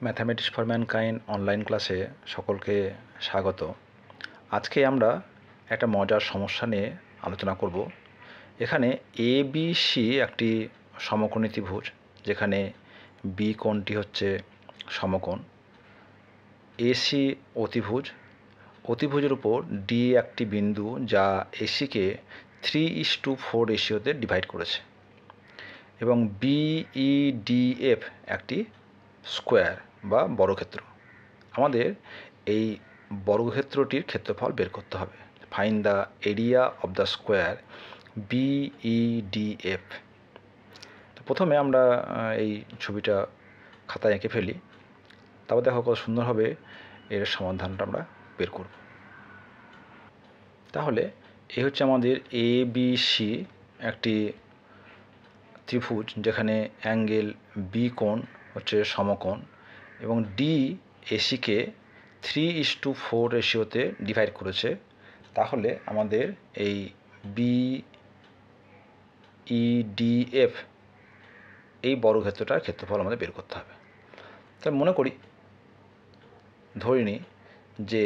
Mathematics for mankind online ক্লাসে সকলকে স্বাগত। আজকে আমরা একটা মজার সমস্যা নিয়ে আলোচনা করব। এখানে এ বি সি একটি সমকোণী ত্রিভুজ, যেখানে বি কোণটি হচ্ছে সমকোণ, এসি অতিভুজ, অতিভুজের উপর ডি একটি বিন্দু যা এসিকে 3:4 রেশিওতে ডিভাইড করেছে, এবং বিইডিএফ একটি স্কোয়ার বা বর্গক্ষেত্র। আমাদের এই বর্গক্ষেত্রটির ক্ষেত্রফল বের করতে হবে। Find the area of the square BEDF. তো প্রথমে আমরা এই ছবিটা খাতায় এঁকে ফেলি, তারপর দেখো কত সুন্দরভাবে এর সমাধানটা আমরা বের করব। তাহলে এই হচ্ছে আমাদের এ বি সি একটি ত্রিভুজ, যেখানে অ্যাঙ্গেল বি কোণ হচ্ছে সমকোণ, এবং ডি এসিকে 3:4 রেশিওতে ডিভাইড করেছে। তাহলে আমাদের এই বিইডিএফ এই বর্গক্ষেত্রটার ক্ষেত্রফল আমাদের বের করতে হবে। তাহলে মনে করি, ধরে নিই যে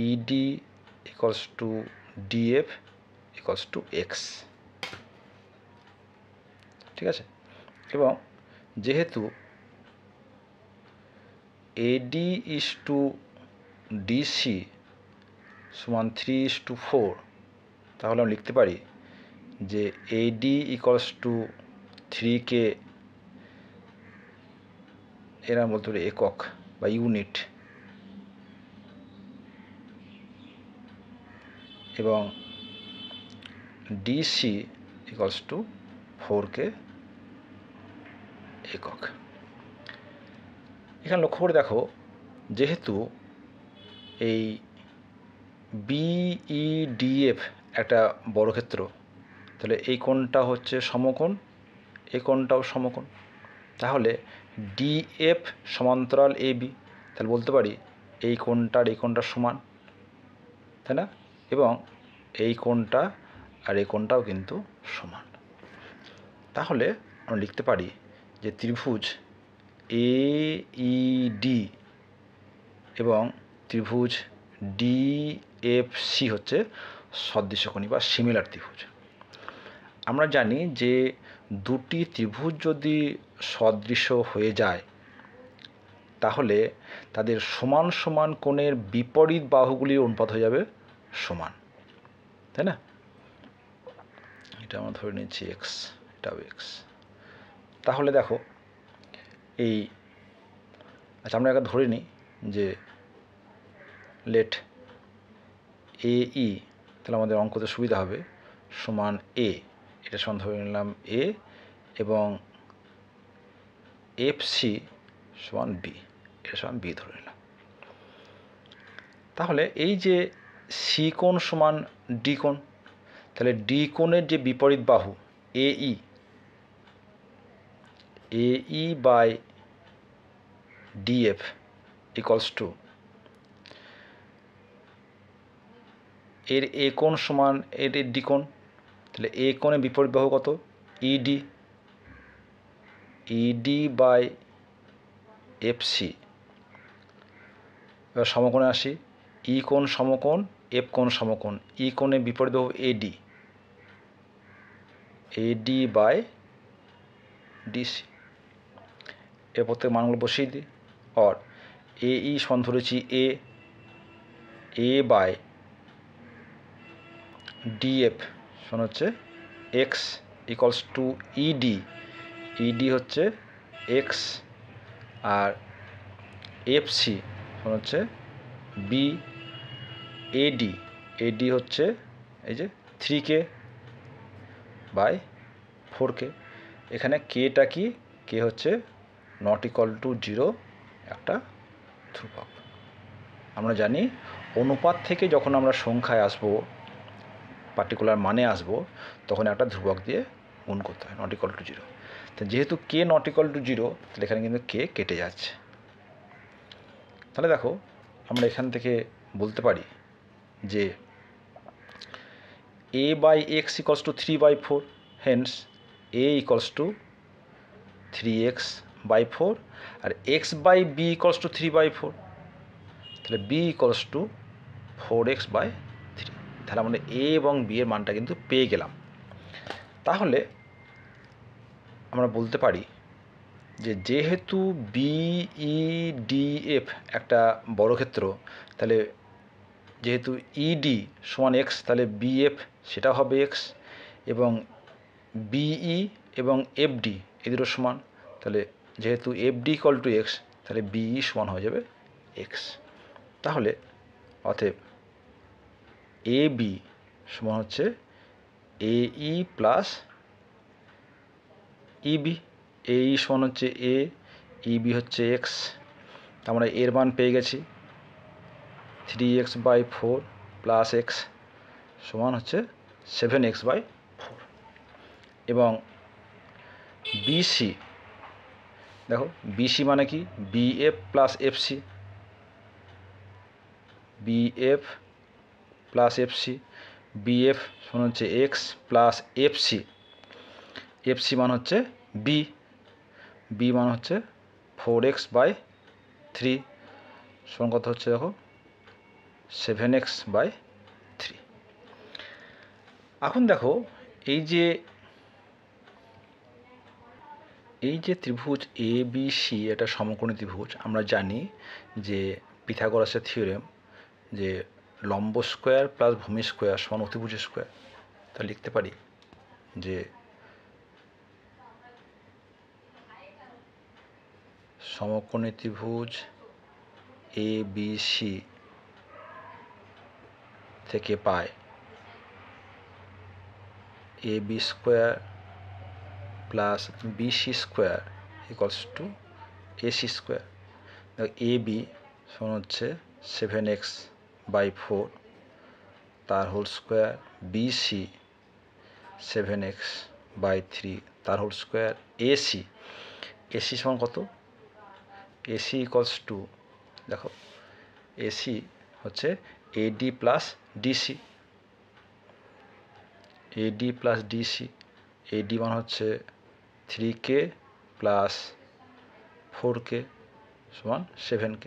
ED equals to DF equals to X, ঠিক আছে। এবং যেহেতু এডি ইস টু ডিসি সমান 3:4, তাহলে আমরা লিখতে পারি যে এডি ইকুয়ালস টু 3কে এরা বলতে পারি একক বা ইউনিট, এবং ডিসি ইকুয়ালস টু 4কে একক। এখানে লক্ষ্য করে দেখো, যেহেতু এই বিইডিএফ একটা বর্গক্ষেত্র, তাহলে এই কোণটা হচ্ছে সমকোণ, এই কোণটাও সমকোণ। তাহলে ডিএফ সমান্তরাল এ বি, তাহলে বলতে পারি এই কোণটার এই কোণটার সমান, তাই না? এবং এই কোণটা আর এই কোণটাও কিন্তু সমান। তাহলে আমরা লিখতে পারি যে ত্রিভুজ এইডি এবং ত্রিভুজ ডিএফসি হচ্ছে সদৃশকোণী বা সিমিলার ত্রিভুজ। আমরা জানি যে দুটি ত্রিভুজ যদি সদৃশ হয়ে যায়, তাহলে তাদের সমান সমান কোণের বিপরীত বাহুগুলির অনুপাত হয়ে যাবে সমান, তাই না? এটা আমরা ধরে নিচ্ছি এক্স, এটাও এক্স। তাহলে দেখো এই, আচ্ছা আমরা একটা ধরে নিই যে লেট এ ই, তাহলে আমাদের অঙ্কতে সুবিধা হবে, সমান এ, এটা সমান ধরে নিলাম এ, এবং এফ সি সমান বি, এটা সমান বি ধরে নিলাম। তাহলে এই যে সি কোণ সমান ডি কোণ, তাহলে ডি কোণের যে বিপরীত বাহু এই বাই ডিএফ ইকুয়ালস টু এর এ কোণ সমান এর ডি কোণ, তাহলে এ কোণের বিপরীত বাহু কত? ইডি বাই এফ সি। এবার সমকোণে আসি, ই কোণ সমকোণ, এফ কোণ সমকোণ, ই কোণের বিপরীত বাহু এডি বাই ডিসি। এর প্রত্যেক মানগুলো বসিয়ে দিই। আর এ ই সমান ধরেছি এ বাই ডিএফ সমান হচ্ছে এক্স ইকুয়ালস টু ইডি হচ্ছে এক্স, আর এফ সি সমান হচ্ছে বি, এডি হচ্ছে এই যে 3কে বাই 4কে। এখানে কেটা কি? কে হচ্ছে নট ইকুয়াল টু 0 একটা ধ্রুবক। আমরা জানি অনুপাত থেকে যখন আমরা সংখ্যায় আসবো, পার্টিকুলার মানে আসবো, তখন একটা ধ্রুবক দিয়ে গুণ করতে হয়, নট ইকুয়াল টু 0। তো যেহেতু কে নট ইকুয়াল টু 0, তাহলে এখানে কিন্তু কে কেটে যাচ্ছে। তাহলে দেখো আমরা এখান থেকে বলতে পারি যে A by X equals to 3/4, hence A equals to 3x by 4 আর X by B equals to 3/4, তাহলে B equals two 4x by 3। তাহলে আমরা এ এবং বি এর মানটা কিন্তু পেয়ে গেলাম। তাহলে আমরা বলতে পারি যে যেহেতু বিইডিএফ একটা বর্গক্ষেত্র, তাহলে যেহেতু ইডি সমান এক্স, তাহলে বিএফ সেটাও হবে এক্স, এবং বিই এবং এফডি এই দুটো সমান, তাহলে যেহেতু এফডি ইকুয়াল টু এক্স, তাহলে বিই সমান হয়ে যাবে এক্স। তাহলে অতএব এ বি সমান হচ্ছে এই প্লাস ইবি। এই সমান হচ্ছে এ, ইবি হচ্ছে এক্স, আমরা এর মান পেয়ে গেছি 3x/4 প্লাস এক্স সমান হচ্ছে 7x/4। এবং বিসি, দেখো বিসি মানে কি, BF plus FC, BF plus FC, BF সমান হচ্ছে এক্স প্লাস এফসি, এফসি মান হচ্ছে বি, বি মান হচ্ছে 4x/3 সমান কত হচ্ছে দেখো 7x/3। এখন দেখো এই যে ত্রিভুজ এ বি সি এটা সমকোণী ত্রিভুজ। আমরা জানি যে পিথাগোরাসের থিওরেম যে লম্ব স্কোয়ার প্লাস ভূমি স্কোয়ার সমান অতিভুজ স্কোয়ার। তা লিখতে পারি যে সমকোণী ত্রিভুজ এ বি সি থেকে পায় A B square plus BC square equals to AC square. A B সমান হচ্ছে 7x/4 তার হোল স্কোয়ার, বিসি 7x/3 তার হোল স্কোয়ার, এসি, এসি সমান কত, এসি ইকুয়ালস টু দেখো এসি হচ্ছে AD plus DC, AD plus DC, AD মান হচ্ছে 3k প্লাস 4k সমান 7k,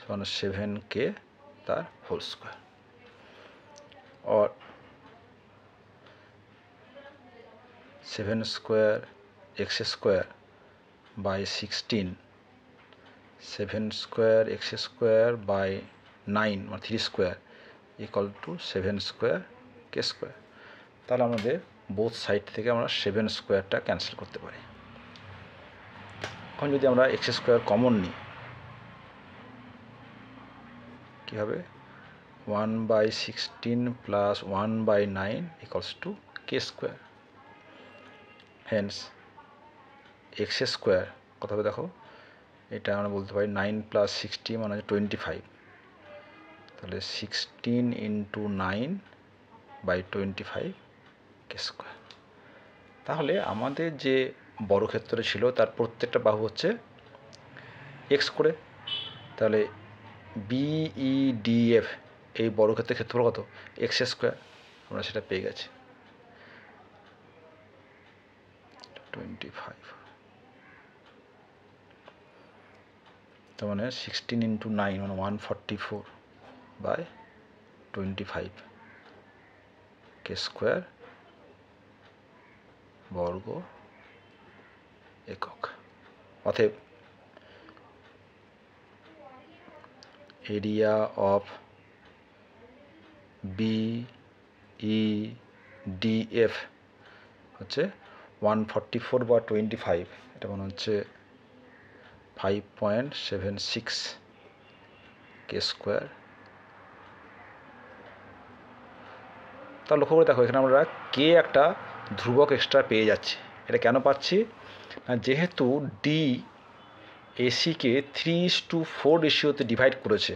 সমান 7k তার হোল স্কোয়ার। और 7 square x square by 16, 7 square x square by 9 মানে 3 square equal to 7 square k square. তাহলে আমাদের বোথ সাইড থেকে আমরা 7 স্কোয়ারটা ক্যান্সেল করতে পারি। এখন যদি আমরা x স্কোয়ার কমন নিই কী হবে, 1/16 plus 1/9 equals to k square. Hence x square কত হবে দেখো, এটা আমরা বলতে পারি 9 প্লাস 60 মানে 25, তাহলে 16 ইন্টু 9/25 k স্কোয়ার। তাহলে আমাদের যে বর্গক্ষেত্র ছিল তার প্রত্যেকটা বাহু হচ্ছে x করে, তাহলে বিইডিএফ এই বর্গক্ষেত্রের ক্ষেত্রফল কত, x স্কোয়ার, আমরা সেটা পেয়ে গেছি 25। তার মানে 16 ইন্টু 9 মানে 144/25 k স্কোয়ার বর্গ একক। অতএব এরিয়া অফ বিইডিএফ হচ্ছে 144/25, এটা মনে হচ্ছে 5.76 k স্কোয়ার। তা লক্ষ্য করে দেখো এখানে আমরা কে একটা ধ্রুবক এক্সট্রা পেয়ে যাচ্ছি। এটা কেন পাচ্ছি না, যেহেতু ডি এসিকে 3:4 রেশিওতে ডিভাইড করেছে,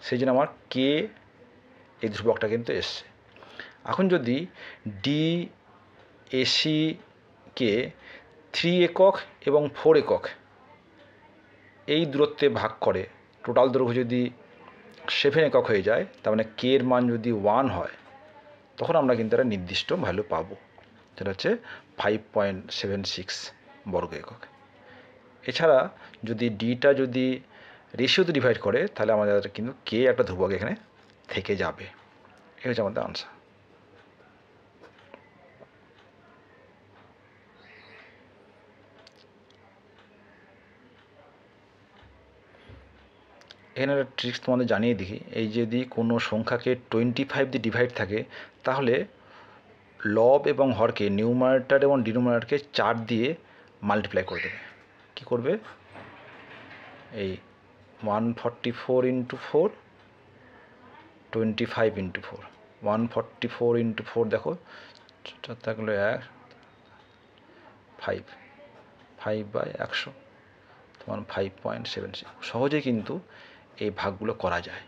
সেই জন্য আমার কে এই ধ্রুবকটা কিন্তু এসছে। এখন যদি ডি এসিকে 3 একক এবং 4 একক এই দূরত্বে ভাগ করে, টোটাল দৈর্ঘ্য যদি 7 একক হয়ে যায়, তার মানে কে এর মান যদি 1 হয়, তখন আমরা কিন্তু একটা নির্দিষ্ট ভ্যালু পাবো, যেটা হচ্ছে 5.76 বর্গ একক। এছাড়া যদি ডিটা যদি রেশিওতে ডিভাইড করে তাহলে আমাদের কিন্তু কে একটা ধ্রুবক এখানে থেকে যাবে। এই হচ্ছে আমাদের আনসার। এখানে একটা ট্রিক্স তোমাদের জানিয়ে দিই, এই যদি কোনো সংখ্যাকে 25 দিয়ে ডিভাইড থাকে তাহলে লব এবং হরকে নিউমারেটর এবং ডিনোমিনেটরকে 4 দিয়ে মাল্টিপ্লাই করে দেবে। কী করবে, এই 144 ইন্টু 4, 25 ইন্টু 4, 144 ইন্টু 4 দেখো, থাকলো 5, 5/100, তোমার 5.76। সহজে কিন্তু এই ভাগগুলো করা যায়।